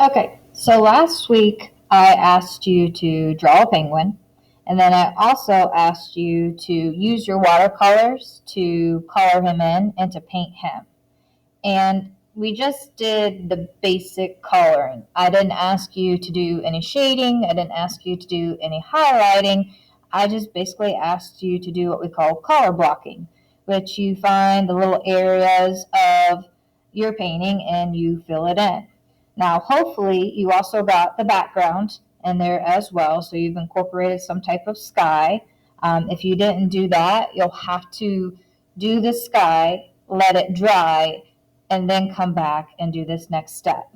Okay, so last week I asked you to draw a penguin, and then I also asked you to use your watercolors to color him in and to paint him. And we just did the basic coloring. I didn't ask you to do any shading, I didn't ask you to do any highlighting. I just basically asked you to do what we call color blocking, which you find the little areas of your painting and you fill it in. Now, hopefully, you also got the background in there as well, so you've incorporated some type of sky. If you didn't do that, you'll have to do the sky, let it dry, and then come back and do this next step.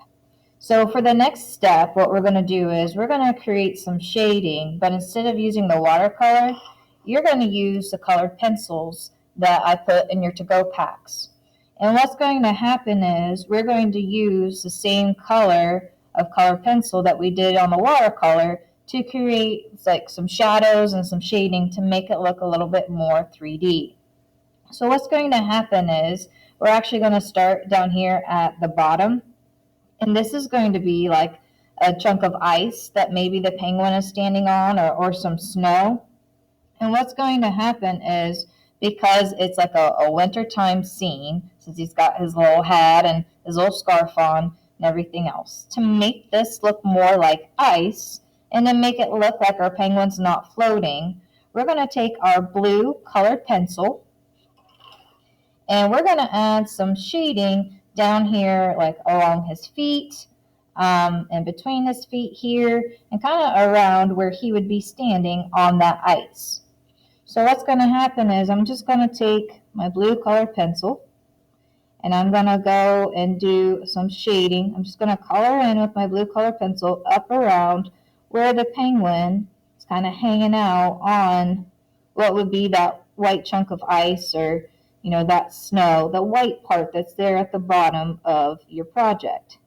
So for the next step, what we're going to do is we're going to create some shading, but instead of using the watercolor, you're going to use the colored pencils that I put in your to-go packs. And what's going to happen is we're going to use the same color of colored pencil that we did on the watercolor to create like some shadows and some shading to make it look a little bit more 3D. So what's going to happen is we're actually going to start down here at the bottom, and this is going to be like a chunk of ice that maybe the penguin is standing on, or some snow. And what's going to happen is, because it's like a wintertime scene, since he's got his little hat and his little scarf on and everything else, to make this look more like ice and to make it look like our penguin's not floating, we're going to take our blue colored pencil and we're going to add some shading down here, like along his feet, and between his feet here, and kind of around where he would be standing on that ice. So what's going to happen is I'm just going to take my blue colored pencil and I'm going to go and do some shading. I'm just going to color in with my blue colored pencil up around where the penguin is kind of hanging out on what would be that white chunk of ice, or that snow, the white part that's there at the bottom of your project.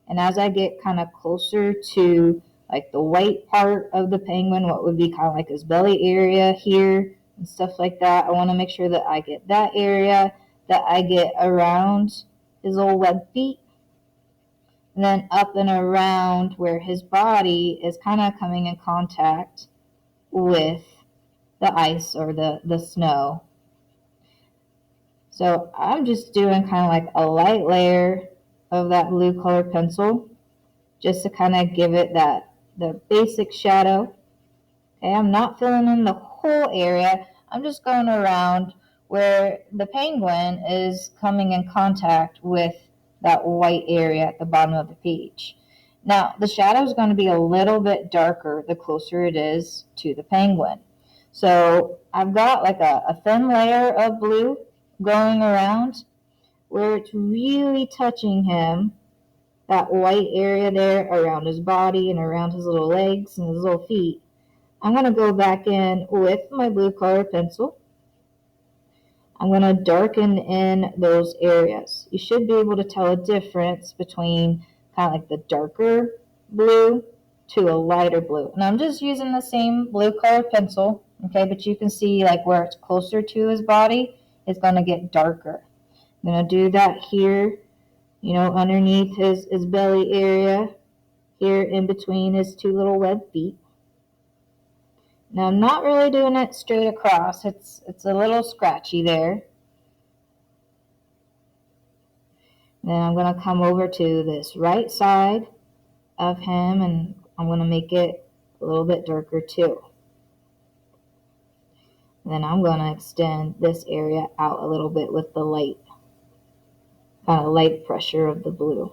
And as I get kind of closer to like the white part of the penguin, what would be kind of like his belly area here and stuff like that, I want to make sure that I get that area, that I get around his little web feet, and then up and around where his body is kind of coming in contact with the ice or the snow. So I'm just doing kind of like a light layer of that blue colored pencil just to kind of give it the basic shadow. Okay, I'm not filling in the whole area. I'm just going around where the penguin is coming in contact with that white area at the bottom of the page. Now, the shadow is going to be a little bit darker the closer it is to the penguin. So I've got like a thin layer of blue going around where it's really touching him, that white area there around his body and around his little legs and his little feet. I'm going to go back in with my blue colored pencil. I'm going to darken in those areas. You should be able to tell a difference between kind of like the darker blue to a lighter blue. And I'm just using the same blue colored pencil, okay, but you can see like where it's closer to his body, it's going to get darker. I'm going to do that here, underneath his belly area, here in between his two little web feet. Now I'm not really doing it straight across. It's a little scratchy there. Then I'm going to come over to this right side of him and I'm going to make it a little bit darker too. And then I'm going to extend this area out a little bit with the light, kind of light pressure of the blue.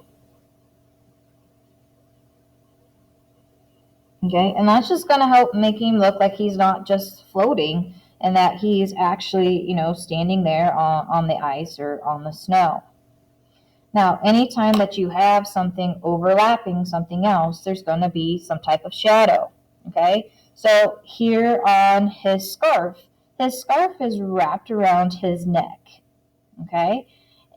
Okay, and that's just going to help make him look like he's not just floating and that he's actually, standing there on the ice or on the snow. Now, anytime that you have something overlapping something else, there's going to be some type of shadow, okay? So here on his scarf is wrapped around his neck, okay?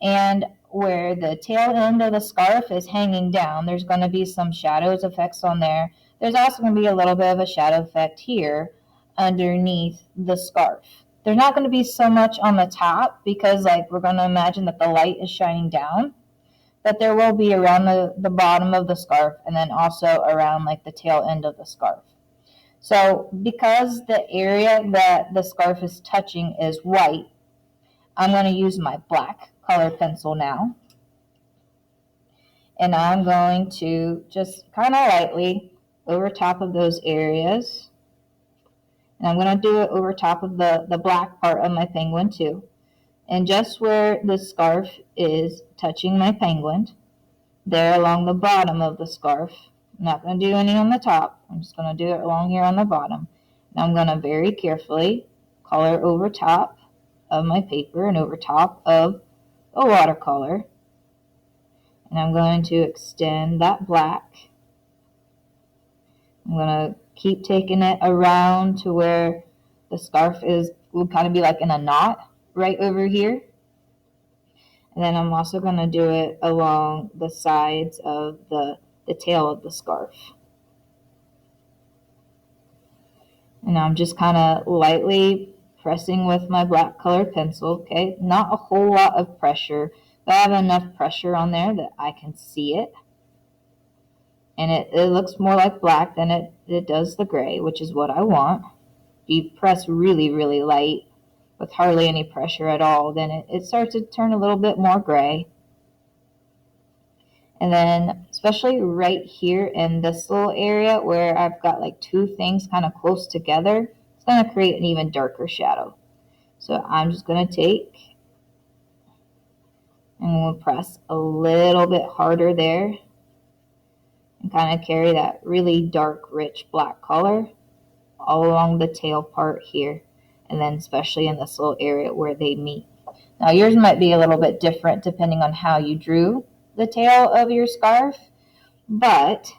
And where the tail end of the scarf is hanging down, there's going to be some shadows effects on there. There's also going to be a little bit of a shadow effect here underneath the scarf. There's not going to be so much on the top because we're going to imagine that the light is shining down. but there will be around the bottom of the scarf and then also around like the tail end of the scarf. So because the area that the scarf is touching is white, I'm going to use my black colored pencil now. And I'm going to just kind of lightly over top of those areas. And I'm going to do it over top of the black part of my penguin too. And just where the scarf is touching my penguin, there along the bottom of the scarf. I'm not going to do any on the top. I'm just going to do it along here on the bottom. And I'm going to very carefully color over top of my paper and over top of the watercolor. And I'm going to extend that black. I'm going to keep taking it around to where the scarf would kind of be like in a knot right over here. And then I'm also going to do it along the sides of the tail of the scarf. And I'm just kind of lightly pressing with my black colored pencil, okay? Not a whole lot of pressure, but I have enough pressure on there that I can see it. And it looks more like black than it does the gray, which is what I want. If you press really, really light with hardly any pressure at all, then it starts to turn a little bit more gray. And then especially right here in this little area where I've got like two things kind of close together, it's going to create an even darker shadow. So I'm just going to take and we'll press a little bit harder there and kind of carry that really dark, rich black color all along the tail part here, and then especially in this little area where they meet. Now yours might be a little bit different depending on how you drew the tail of your scarf, but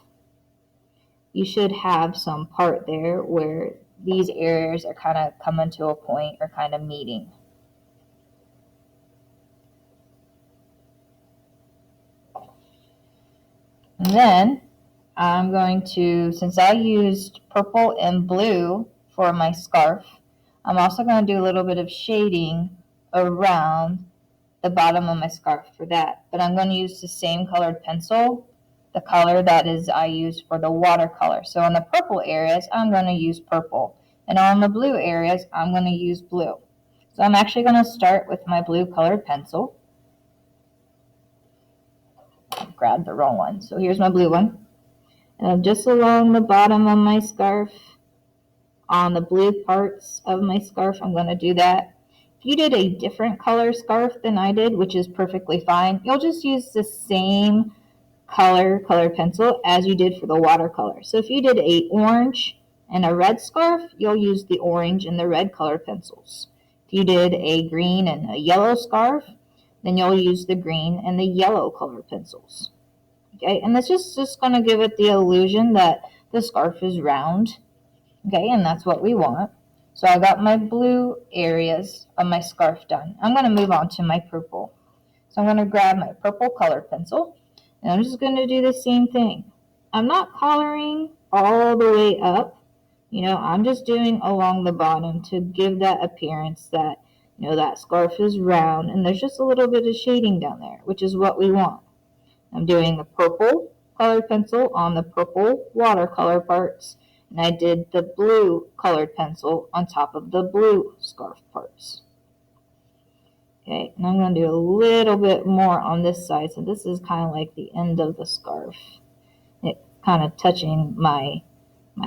you should have some part there where these areas are kind of coming to a point or kind of meeting. And then I'm going to, since I used purple and blue for my scarf, I'm also going to do a little bit of shading around the bottom of my scarf for that. But I'm going to use the same colored pencil, the color that I use for the watercolor. So on the purple areas, I'm going to use purple. And on the blue areas, I'm going to use blue. So I'm actually going to start with my blue colored pencil. I grabbed the wrong one. So here's my blue one. And just along the bottom of my scarf, on the blue parts of my scarf, I'm going to do that. If you did a different color scarf than I did, which is perfectly fine, you'll just use the same color pencil as you did for the watercolor. So if you did a orange and a red scarf, you'll use the orange and the red color pencils. If you did a green and a yellow scarf, then you'll use the green and the yellow color pencils. Okay, and that's just going to give it the illusion that the scarf is round. Okay, and that's what we want. So I got my blue areas of my scarf done. I'm going to move on to my purple. So I'm going to grab my purple colored pencil, and I'm just going to do the same thing. I'm not coloring all the way up. I'm just doing along the bottom to give that appearance that, that scarf is round, and there's just a little bit of shading down there, which is what we want. I'm doing the purple colored pencil on the purple watercolor parts, and I did the blue colored pencil on top of the blue scarf parts. Okay, and I'm going to do a little bit more on this side, so this is kind of like the end of the scarf. It's kind of touching my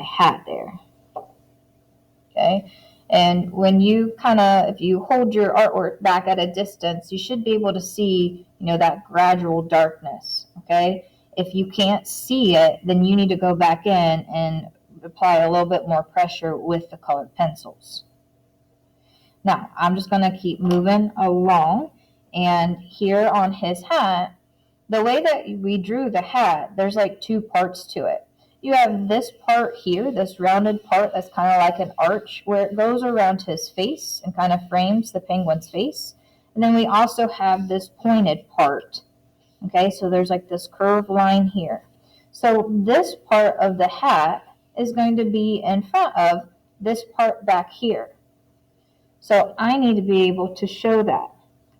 hat there. Okay, and when you if you hold your artwork back at a distance, you should be able to see, that gradual darkness. Okay, if you can't see it, then you need to go back in and apply a little bit more pressure with the colored pencils. Now, I'm just going to keep moving along, and here on his hat, the way that we drew the hat, there's like two parts to it. You have this part here, this rounded part that's kind of like an arch where it goes around his face and kind of frames the penguin's face. And then we also have this pointed part. Okay, so there's like this curved line here. So this part of the hat is going to be in front of this part back here. So I need to be able to show that.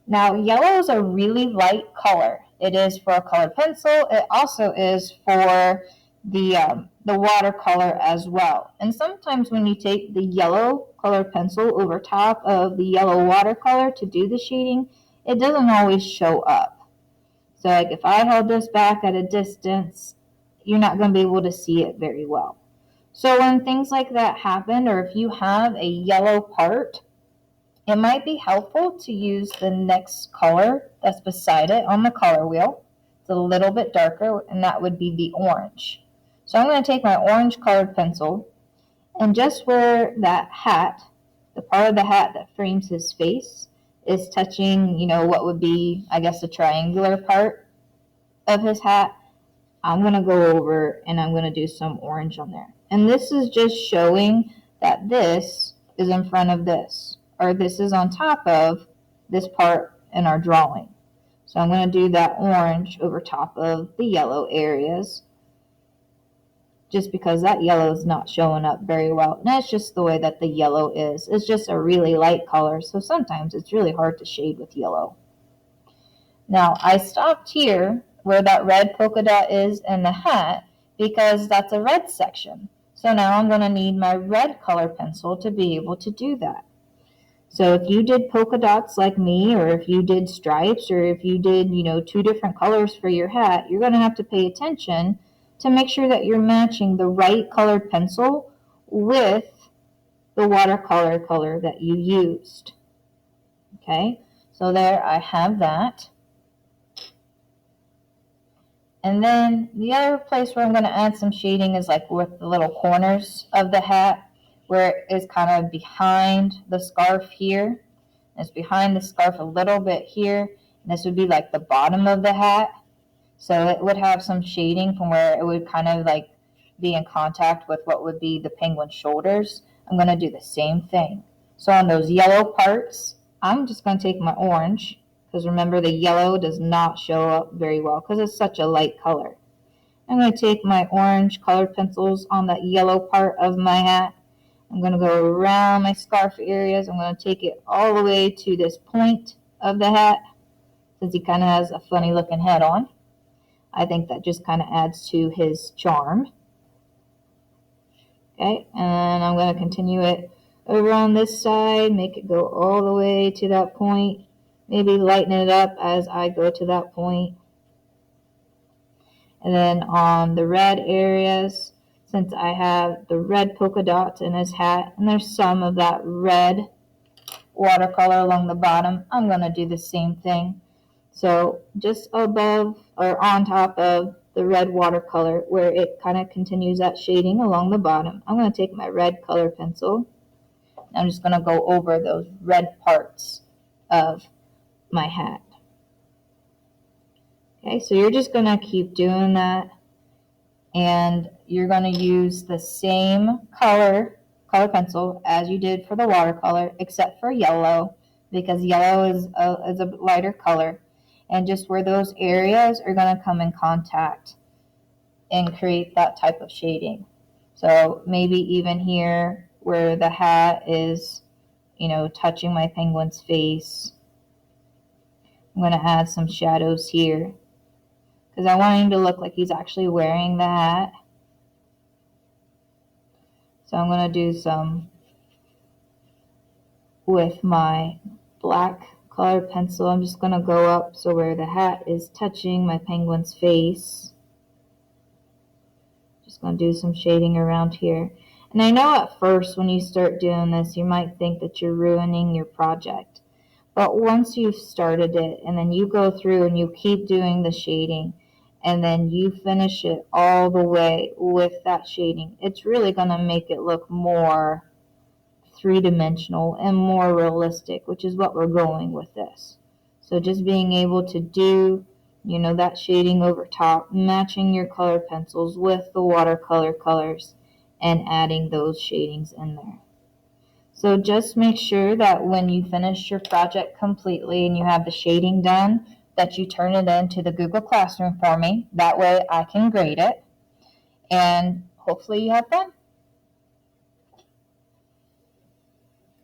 Now, yellow is a really light color. It is for a colored pencil. It also is for the watercolor as well. And sometimes when you take the yellow colored pencil over top of the yellow watercolor to do the shading, it doesn't always show up. So like if I held this back at a distance, you're not going to be able to see it very well. So when things like that happen, or if you have a yellow part, it might be helpful to use the next color that's beside it on the color wheel. It's a little bit darker, and that would be the orange. So I'm going to take my orange colored pencil, and just where that hat, the part of the hat that frames his face, is touching, what would be, I guess, the triangular part of his hat, I'm going to go over and I'm going to do some orange on there. And this is just showing that this is in front of this, or this is on top of this part in our drawing. So I'm going to do that orange over top of the yellow areas, just because that yellow is not showing up very well. And that's just the way that the yellow is. It's just a really light color, so sometimes it's really hard to shade with yellow. Now, I stopped here where that red polka dot is in the hat because that's a red section. So now I'm going to need my red color pencil to be able to do that. So if you did polka dots like me, or if you did stripes, or if you did, 2 different colors for your hat, you're going to have to pay attention to make sure that you're matching the right colored pencil with the watercolor color that you used. Okay, so there I have that. And then the other place where I'm going to add some shading is like with the little corners of the hat, where it is kind of behind the scarf here. It's behind the scarf a little bit here. And this would be like the bottom of the hat. So it would have some shading from where it would kind of like be in contact with what would be the penguin's shoulders. I'm going to do the same thing. So on those yellow parts, I'm just going to take my orange, because remember the yellow does not show up very well because it's such a light color. I'm going to take my orange colored pencils on that yellow part of my hat. I'm going to go around my scarf areas. I'm going to take it all the way to this point of the hat, since he kind of has a funny looking head on. I think that just kind of adds to his charm. Okay, and I'm going to continue it over on this side, make it go all the way to that point. Maybe lighten it up as I go to that point. And then on the red areas, since I have the red polka dots in his hat, and there's some of that red watercolor along the bottom, I'm going to do the same thing. So just above or on top of the red watercolor, where it kind of continues that shading along the bottom, I'm going to take my red color pencil. I'm just going to go over those red parts of my hat. Okay, so you're just going to keep doing that, and you're going to use the same color pencil as you did for the watercolor, except for yellow, because yellow is a lighter color, and just where those areas are going to come in contact and create that type of shading. So maybe even here where the hat is, touching my penguin's face, I'm going to add some shadows here, because I want him to look like he's actually wearing the hat. So I'm going to do some with my black colored pencil. I'm just going to go up so where the hat is touching my penguin's face. Just going to do some shading around here. And I know at first when you start doing this, you might think that you're ruining your project. But once you've started it, and then you go through and you keep doing the shading, and then you finish it all the way with that shading, it's really going to make it look more three-dimensional and more realistic, which is what we're going with this. So just being able to do, that shading over top, matching your color pencils with the watercolor colors, and adding those shadings in there. So just make sure that when you finish your project completely and you have the shading done, that you turn it into the Google Classroom for me. That way I can grade it, and hopefully you have fun.